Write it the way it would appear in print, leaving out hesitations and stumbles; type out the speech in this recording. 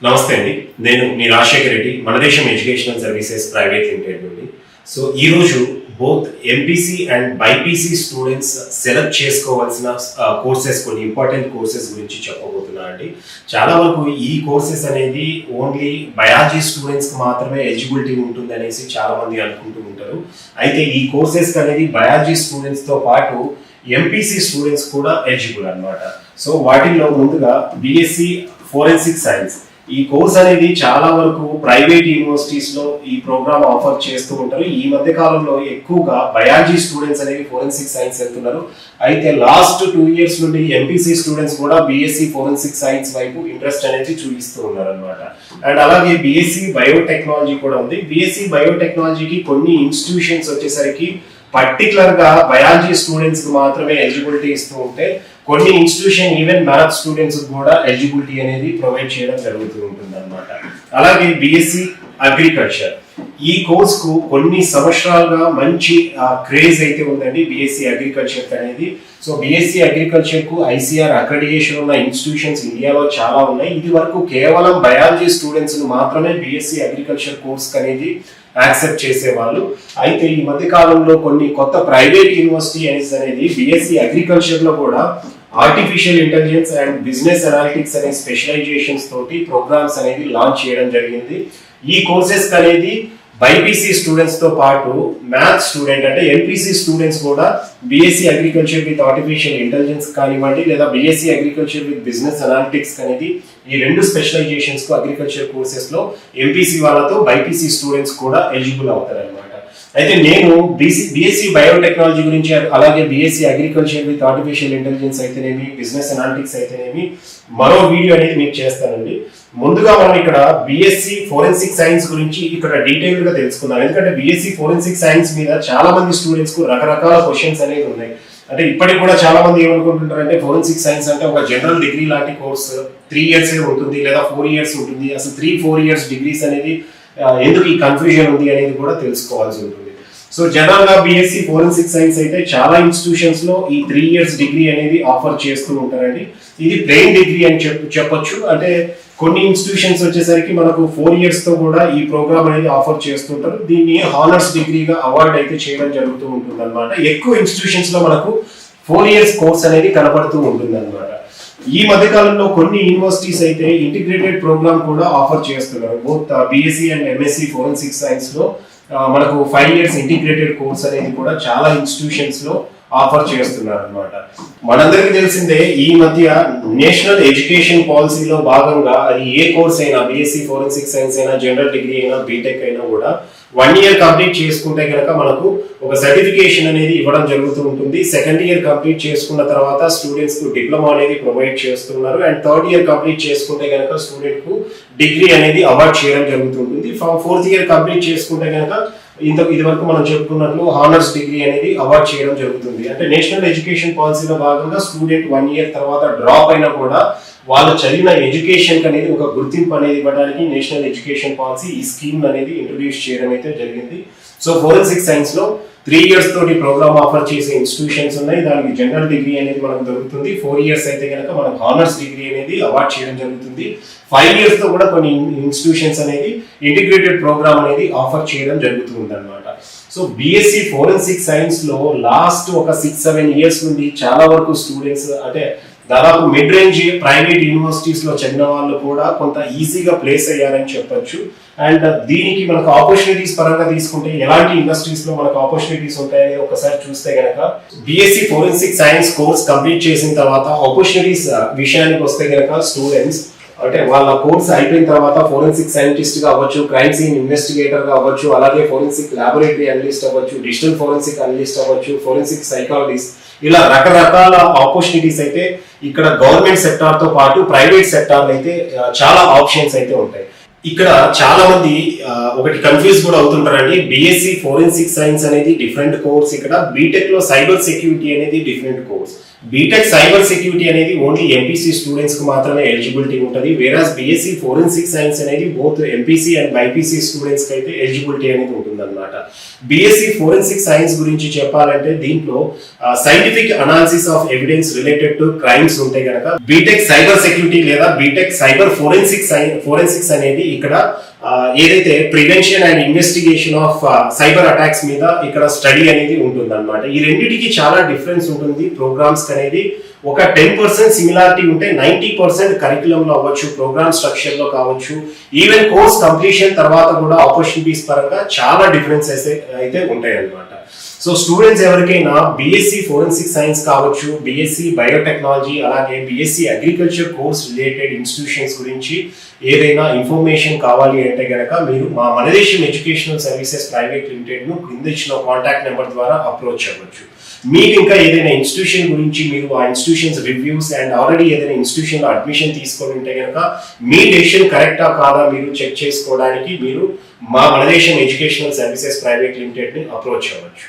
నమస్తే అండి. నేను మీ రాజశేఖర్ రెడ్డి, మనదేశం ఎడ్యుకేషనల్ సర్వీసెస్ ప్రైవేట్ లిమిటెడ్ నుండి. సో ఈరోజు both MPC and BiPC students select చేసుకోవాల్సిన కోర్సెస్, కొన్ని ఇంపార్టెంట్ కోర్సెస్ గురించి చెప్పబోతున్నా అండి. చాలా వరకు ఈ కోర్సెస్ అనేది ఓన్లీ బయాలజీ స్టూడెంట్స్కి మాత్రమే ఎలిజిబిలిటీ ఉంటుంది అనేసి చాలా మంది అనుకుంటూ ఉంటారు. అయితే ఈ కోర్సెస్ అనేది బయాలజీ స్టూడెంట్స్తో పాటు ఎంపీసీ స్టూడెంట్స్ కూడా ఎలిజిబుల్ అన్నమాట. సో వాటిల్లో ముందుగా బీఎస్సీ ఫోరెన్సిక్ సైన్స్ ఈ కోర్స్ అనేది చాలా వరకు ప్రైవేట్ యూనివర్సిటీస్ లో ఈ ప్రోగ్రామ్ ఆఫర్ చేస్తూ ఉంటారు. ఈ మధ్య కాలంలో ఎక్కువగా బయాలజీ స్టూడెంట్స్ అనేవి ఫోరెన్సిక్ సైన్స్ వెళ్తున్నారు. అయితే లాస్ట్ 2 years నుండి ఎంపీసీ స్టూడెంట్స్ కూడా బీఎస్సీ ఫోరెన్సిక్ సైన్స్ వైపు ఇంట్రెస్ట్ అనేది చూపిస్తూ ఉన్నారు అనమాట. అండ్ అలాగే బీఎస్సీ బయోటెక్నాలజీ కూడా ఉంది. బీఎస్సీ బయోటెక్నాలజీకి కొన్ని ఇన్స్టిట్యూషన్స్ వచ్చేసరికి పర్టికులర్ గా బయాలజీ స్టూడెంట్స్ కి మాత్రమే ఎలిజిబిలిటీ ఇస్తూ ఉంటే, కొన్ని ఇన్స్టిట్యూషన్ ఈవెన్ మ్యాథ్స్ స్టూడెంట్స్ కూడా ఎలిజిబిలిటీ అనేది ప్రొవైడ్ చేయడం జరుగుతూ ఉంటుంది అనమాట. అలాగే బీఎస్సీ అగ్రికల్చర్ ఈ కోర్స్ కు కొన్ని సంవత్సరాలుగా మంచి క్రేజ్ అయితే ఉందండి బీఎస్సీ అగ్రికల్చర్ అనేది. సో బీఎస్సీ అగ్రికల్చర్ కు ఐసీఆర్ అక్రెడిటేషన్ ఉన్న ఇన్స్టిట్యూషన్స్ ఇండియాలో చాలా ఉన్నాయి. ఇది వరకు కేవలం బయాలజీ స్టూడెంట్స్ మాత్రమే బీఎస్సీ అగ్రికల్చర్ కోర్స్ అనేది యాక్సెప్ట్ చేసేవాళ్ళు. అయితే ఈ మధ్య కాలంలో కొన్ని కొత్త ప్రైవేట్ యూనివర్సిటీ అనేది బీఎస్సీ అగ్రికల్చర్ లో కూడా artificial intelligence and business analytics అనే స్పెషలైజేషన్స్ తోటి ప్రోగ్రామ్స్ అనేది లాంచ్ చేయడం జరిగింది. ఈ కోర్సెస్ అనేది బైపీసీ స్టూడెంట్స్ తో పాటు మ్యాథ్స్ స్టూడెంట్ అంటే ఎంపీసీ స్టూడెంట్స్ కూడా BSc agriculture with artificial intelligence కానివ్వండి, లేదా BSc agriculture with business analytics అనేది ఈ రెండు స్పెషలైజేషన్స్ కు అగ్రికల్చర్ కోర్సెస్ లో ఎంపీసీ వాళ్ళతో బైపీసీ స్టూడెంట్స్ కూడా ఎలిజిబుల్ అవుతారు అనమాట. అయితే నేను బీఎస్సీ బయోటెక్నాలజీ గురించి, అలాగే BSc agriculture with artificial intelligence అయితేనేమి, బిజినెస్ అనాలిటిక్స్ అయితేనేమి మరో వీడియో అనేది మీకు చేస్తానండి. ముందుగా మనం ఇక్కడ బీఎస్సీ ఫోరెన్సిక్ సైన్స్ గురించి ఇక్కడ డీటెయిల్ గా తెలుసుకుందాం. ఎందుకంటే బీఎస్సీ ఫోరెన్సిక్ సైన్స్ మీద చాలా మంది స్టూడెంట్స్ కు రకరకాల క్వశ్చన్స్ అనేవి ఉన్నాయి. అంటే ఇప్పటికి కూడా చాలా మంది ఏమనుకుంటుంటారంటే ఫోరెన్సిక్ సైన్స్ అంటే ఒక జనరల్ డిగ్రీ లాంటి కోర్స్ 3 years ఉంటుంది, లేదా 4 years ఉంటుంది. అసలు 3-4 years డిగ్రీస్ అనేది ఎందుకు ఈ కన్ఫ్యూజన్ ఉంది అనేది కూడా తెలుసుకోవాల్సి ఉంటుంది. సో జనరల్ గా బీఎస్సీ ఫోరెన్సిక్ సైన్స్ అయితే చాలా ఇన్స్టిట్యూషన్స్ లో ఈ 3 years డిగ్రీ అనేది ఆఫర్ చేస్తూ ఉంటారండి. ఇది ప్లెయిన్ డిగ్రీ అని చెప్పొచ్చు. అంటే కొన్ని ఇన్స్టిట్యూషన్స్ వచ్చేసరికి మనకు 4 years తో కూడా ఈ ప్రోగ్రామ్ అనేది ఆఫర్ చేస్తుంటారు. దీన్ని హానర్స్ డిగ్రీగా అవార్డ్ అయితే చేయడం జరుగుతూ ఉంటుంది అనమాట. ఎక్కువ ఇన్స్టిట్యూషన్స్ లో మనకు 4 years కోర్స్ అనేది కనపడుతూ ఉంటుంది అనమాట. ఈ మధ్య కాలంలో కొన్ని యూనివర్సిటీస్ అయితే ఇంటిగ్రేటెడ్ ప్రోగ్రామ్ కూడా ఆఫర్ చేస్తున్నారు. Both BSc and MSc forensic science లో మనకు 5 years ఇంటిగ్రేటెడ్ కోర్స్ అనేది కూడా చాలా ఇన్స్టిట్యూషన్స్ లో ఆఫర్ చేస్తున్నారు అనమాట. మనందరికీ తెలిసిందే ఈ మధ్య నేషనల్ ఎడ్యుకేషన్ పాలసీలో భాగంగా అది ఏ కోర్స్ అయినా, బీఎస్సీ ఫోరెన్సిక్ సైన్స్ అయినా, జనరల్ డిగ్రీ అయినా, బీటెక్ అయినా కూడా 1 year కంప్లీట్ చేసుకుంటే కనుక మనకు ఒక సర్టిఫికేషన్ అనేది ఇవ్వడం జరుగుతూ ఉంటుంది. 2nd year కంప్లీట్ చేసుకున్న తర్వాత స్టూడెంట్స్ కు డిప్లొమా అనేది ప్రొవైడ్ చేస్తున్నారు. అండ్ 3rd year కంప్లీట్ చేసుకుంటే కనుక స్టూడెంట్ కు డిగ్రీ అనేది అవార్డ్ చేయడం జరుగుతుంటుంది. 4th year కంప్లీట్ చేసుకుంటే కనుక ఇది వరకు మనం చెప్పుకున్నట్లు హానర్స్ డిగ్రీ అనేది అవార్డ్ చేయడం జరుగుతుంది. అంటే నేషనల్ ఎడ్యుకేషన్ పాలసీలో భాగంగా స్టూడెంట్ 1 year తర్వాత డ్రాప్ అయినా కూడా వాళ్ళు చదివిన ఎడ్యుకేషన్ అనేది ఒక గుర్తింపు అనేది ఇవ్వడానికి నేషనల్ ఎడ్యుకేషన్ పాలసీ ఈ స్కీమ్ అనేది ఇంట్రొడ్యూస్ చేయడం అయితే జరిగింది. సో ఫోరెన్సిక్ సైన్స్ లో 3 years తోటి ప్రోగ్రామ్ ఆఫర్ చేసే ఇన్స్టిట్యూషన్స్ ఉన్నాయి. దానికి జనరల్ డిగ్రీ అనేది మనకు దొరుకుతుంది. 4 years అయితే కనుక మనకు హానర్స్ డిగ్రీ అనేది అవార్డ్ చేయడం జరుగుతుంది. 5 years తో కూడా కొన్ని ఇన్స్టిట్యూషన్స్ అనేది ఇంటిగ్రేటెడ్ ప్రోగ్రామ్ అనేది ఆఫర్ చేయడం జరుగుతుంది అనమాట. సో బీఎస్సీ ఫోరెన్సిక్ సైన్స్ లో లాస్ట్ ఒక 6-7 years నుండి చాలా వరకు స్టూడెంట్స్ అంటే దాదాపు మిడ్ రేంజ్ ప్రైవేట్ యూనివర్సిటీస్ లో చదివిన వాళ్ళు కూడా కొంత ఈజీగా ప్లేస్ అయ్యారని చెప్పొచ్చు. అండ్ దీనికి మనకు ఆపర్చునిటీస్ పరంగా తీసుకుంటే ఎలాంటి ఇండస్ట్రీస్ లో మనకు ఆపర్చునిటీస్ ఉంటాయని ఒకసారి చూస్తే కనుక, BSc forensic science course complete చేసిన తర్వాత ఆపర్చునిటీస్ విషయానికి వస్తే కనుక స్టూడెంట్స్ అంటే వాళ్ళ కోర్స్ అయిపోయిన తర్వాత ఫోరెన్సిక్ సైంటిస్ట్ గా అవ్వచ్చు, క్రైమ్ సీన్ ఇన్వెస్టిగేటర్ గా అవ్వచ్చు, అలాగే ఫోరెన్సిక్ ల్యాబొరేటరీ అనలిస్ట్ అవ్వచ్చు, డిజిటల్ ఫోరెన్సిక్ అనలిస్ట్ అవ్వచ్చు, ఫోరెన్సిక్ సైకాలజిస్ట్, ఇలా రకరకాల ఆపర్చునిటీస్ అయితే ఇక్కడ గవర్నమెంట్ సెక్టార్ తో పాటు ప్రైవేట్ సెక్టార్ అయితే చాలా ఆప్షన్స్ అయితే ఉంటాయి. ఇక్కడ చాలా మంది ఒకటి కన్ఫ్యూజ్ కూడా అవుతుంటారండి. బీఎస్సీ ఫోరెన్సిక్ సైన్స్ అనేది డిఫరెంట్ కోర్స్, ఇక్కడ బీటెక్ లో సైబర్ సెక్యూరిటీ అనేది different course. BTech cyber security అనేది ఓన్లీ ఎంపీసీ స్టూడెంట్స్ కు మాత్రమే ఎలిజిబిలిటీ ఉంటుంది, వేరాస్ బీఎస్సీ ఫోరెన్సిక్ సైన్స్ అనేది both MPC and BiPC students కి అయితే ఎలిజిబిలిటీ అనేది ఉంటుంది అనమాట. బీఎస్సీ ఫోరెన్సిక్ సైన్స్ గురించి చెప్పాలంటే దీంట్లో scientific analysis of evidence related to crimes ఉంటే గనక బీటెక్ సైబర్ సెక్యూరిటీ లేదా బీటెక్ సైబర్ ఫోరెన్సిక్స్ అనేది ఇక్కడ ఏదైతే prevention and investigation of cyber attacks మీద ఇక్కడ స్టడీ అనేది ఉంటుంది అనమాట. ఈ రెండింటికి చాలా డిఫరెన్స్ ఉంటుంది. ప్రోగ్రామ్స్ అనేది ఒక 10% సిమిలారిటీ ఉంటే 90% కరికులంలో అవ్వచ్చు, ప్రోగ్రామ్ స్ట్రక్చర్ లో కావచ్చు, ఈవెన్ కోర్స్ కంప్లీషన్ తర్వాత కూడా ఆపర్చునిటీస్ పరంగా చాలా డిఫరెన్సెస్ అయితే ఉంటాయి అన్నమాట. సో స్టూడెంట్స్ ఎవరికైనా బీఎస్సీ ఫోరెన్సిక్ సైన్స్ కావచ్చు, బీఎస్సీ బయోటెక్నాలజీ, అలాగే BSc agriculture course related institutions గురించి ఏదైనా ఇన్ఫర్మేషన్ కావాలి అంటే గనక మీరు మా మనదేశం ఎడ్యుకేషనల్ సర్వీసెస్ ప్రైవేట్ లిమిటెడ్ ను కింద ఇచ్చిన కాంటాక్ట్ నెంబర్ ద్వారా అప్రోచ్ అవ్వచ్చు. మీకు ఇంకా ఏదైనా ఇన్స్టిట్యూషన్ గురించి మీరు ఆ ఇన్స్టిట్యూషన్స్ రివ్యూస్ అండ్ ఆల్రెడీ ఏదైనా ఇన్స్టిట్యూషన్ లో అడ్మిషన్ తీసుకొని ఉంటే కనుక మీ డెసిషన్ కరెక్టా కాదా మీరు చెక్ చేసుకోవడానికి మీరు మా మనదేశం ఎడ్యుకేషనల్ సర్వీసెస్ ప్రైవేట్ లిమిటెడ్ ని అప్రోచ్ అవ్వచ్చు.